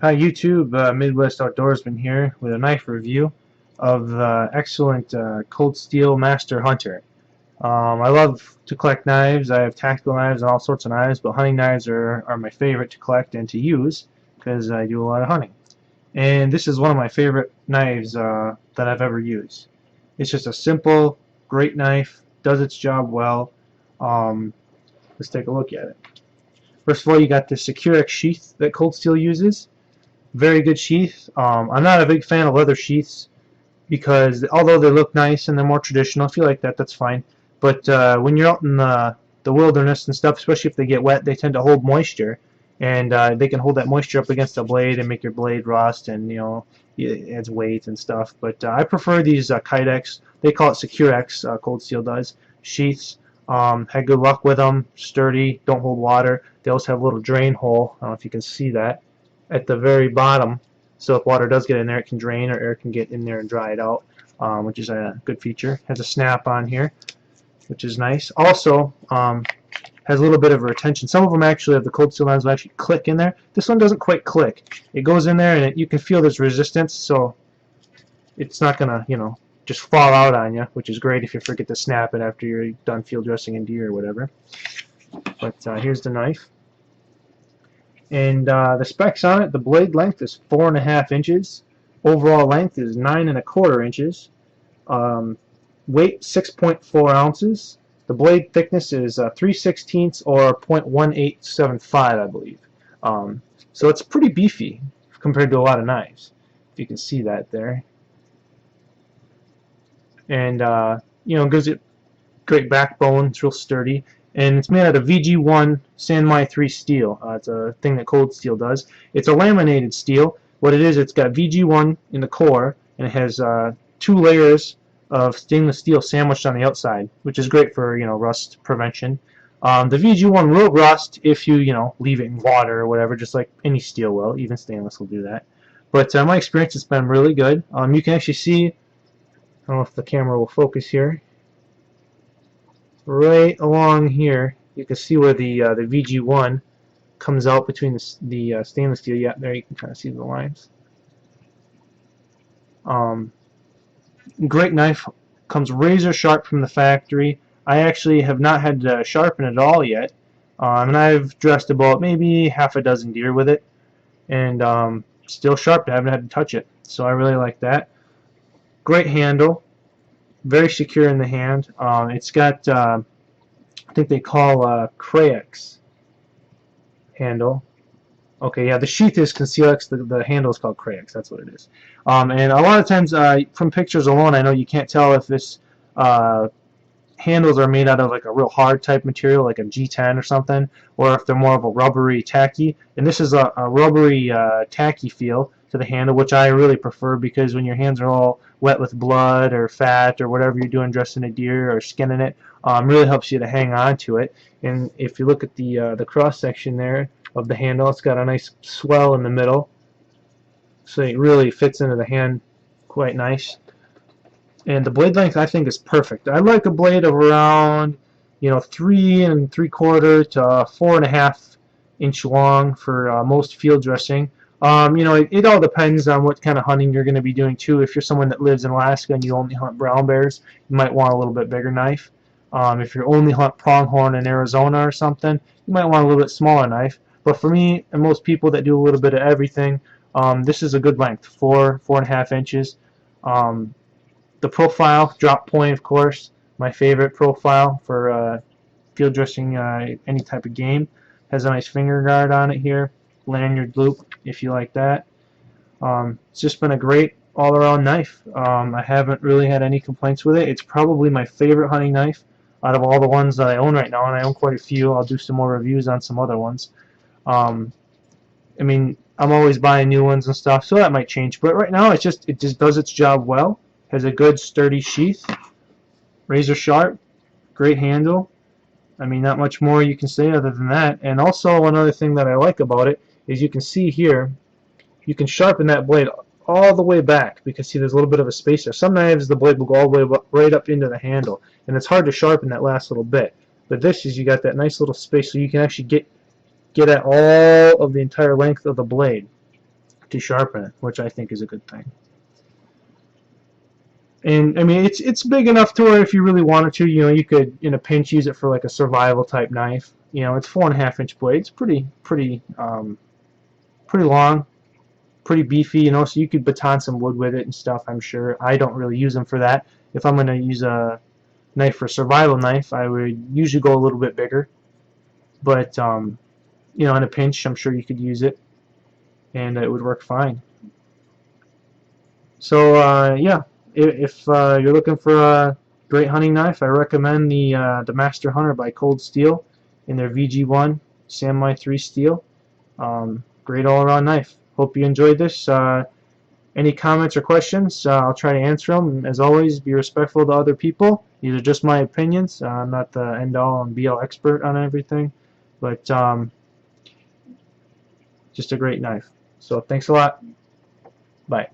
Hi YouTube, Midwest Outdoorsman here with a knife review of the excellent Cold Steel Master Hunter. I love to collect knives. I have tactical knives and all sorts of knives, but hunting knives are my favorite to collect and to use because I do a lot of hunting. And this is one of my favorite knives that I've ever used. It's just a simple, great knife, does its job well. Um, let's take a look at it. First of all, you got the Secure X sheath that Cold Steel uses. Very good sheath. I'm not a big fan of leather sheaths because although they look nice and they're more traditional, if you like that, that's fine. But when you're out in the wilderness and stuff, especially if they get wet, they tend to hold moisture, and they can hold that moisture up against the blade and make your blade rust, and it adds weight and stuff. But I prefer these Kydex. They call it Secure X. Cold Steel does sheaths. Had good luck with them. Sturdy, don't hold water. They also have a little drain hole. I don't know if you can see that at the very bottom, so if water does get in there, it can drain, or air can get in there and dry it out, which is a good feature. Has a snap on here, which is nice. Also, has a little bit of a retention. Some of them actually have the Cold Steel knives will actually click in there. This one doesn't quite click. It goes in there, and you can feel there's resistance, so it's not gonna, just fall out on you, which is great if you forget to snap it after you're done field dressing in deer or whatever. But here's the knife. And the specs on it: the blade length is 4.5 inches, overall length is 9.25 inches, weight 6.4 ounces. The blade thickness is 3/16 or 0.1875, I believe. So it's pretty beefy compared to a lot of knives, if you can see that there. And gives it great backbone. It's real sturdy. And it's made out of VG1 Sanmai 3 steel. It's a thing that Cold Steel does. It's a laminated steel. What it is, it's got VG1 in the core, and it has 2 layers of stainless steel sandwiched on the outside, which is great for rust prevention. The VG1 will rust if you leave it in water or whatever, just like any steel will. Even stainless will do that. But my experience has been really good. You can actually see, I don't know if the camera will focus here, right along here, you can see where the VG1 comes out between the stainless steel. Yeah, there you can kind of see the lines. Great knife, comes razor sharp from the factory. I actually have not had to sharpen it at all yet, and I've dressed about maybe half a dozen deer with it, and still sharp. I haven't had to touch it, so I really like that. Great handle, very secure in the hand. It's got I think they call Crayex handle. Okay, yeah, the sheath is Concealex, the handle is called Crayex, that's what it is. And a lot of times, from pictures alone, I know you can't tell if this handles are made out of like a real hard type material, like a G10 or something, or if they're more of a rubbery tacky. And this is a rubbery tacky feel to the handle, which I really prefer, because when your hands are all wet with blood or fat or whatever you're doing dressing a deer or skinning it, really helps you to hang on to it. And if you look at the cross section there of the handle, it's got a nice swell in the middle, so it really fits into the hand quite nice. And the blade length, I think, is perfect. I like a blade of around 3 3/4 to 4.5 inch long for most field dressing. It all depends on what kind of hunting you're going to be doing too. If you're someone that lives in Alaska and you only hunt brown bears, you might want a little bit bigger knife. If you only hunt pronghorn in Arizona or something, you might want a little bit smaller knife. But for me and most people that do a little bit of everything, this is a good length, 4.5 inches. The profile, drop point, of course, my favorite profile for field dressing any type of game. Has a nice finger guard on it here, lanyard loop if you like that. It's just been a great all-around knife. I haven't really had any complaints with it. It's probably my favorite hunting knife out of all the ones that I own right now, and I own quite a few. I'll do some more reviews on some other ones. I mean, I'm always buying new ones and stuff, so that might change. But right now, it just does its job well. Has a good sturdy sheath, razor sharp, great handle. I mean, not much more you can say other than that. And also, another thing that I like about it is you can see here, you can sharpen that blade all the way back, because see, there's a little bit of a space there. Some knives, the blade will go all the way right up into the handle, and it's hard to sharpen that last little bit. But this is, you got that nice little space, so you can actually get at all of the entire length of the blade. to sharpen it, which I think is a good thing. And I mean, it's big enough to where if you really wanted to, you could in a pinch use it for like a survival type knife. It's 4.5-inch blades, pretty long, pretty beefy. So you could baton some wood with it and stuff. I'm sure. I don't really use them for that. If I'm gonna use a knife for survival knife, I would usually go a little bit bigger. But in a pinch, I'm sure you could use it, and it would work fine. So yeah, if you're looking for a great hunting knife, I recommend the Master Hunter by Cold Steel in their VG1 Samurai 3 steel. Great all-around knife. Hope you enjoyed this. Any comments or questions, I'll try to answer them. As always, be respectful to other people. These are just my opinions. I'm not the end-all and be-all expert on everything, but just a great knife. So thanks a lot. Bye.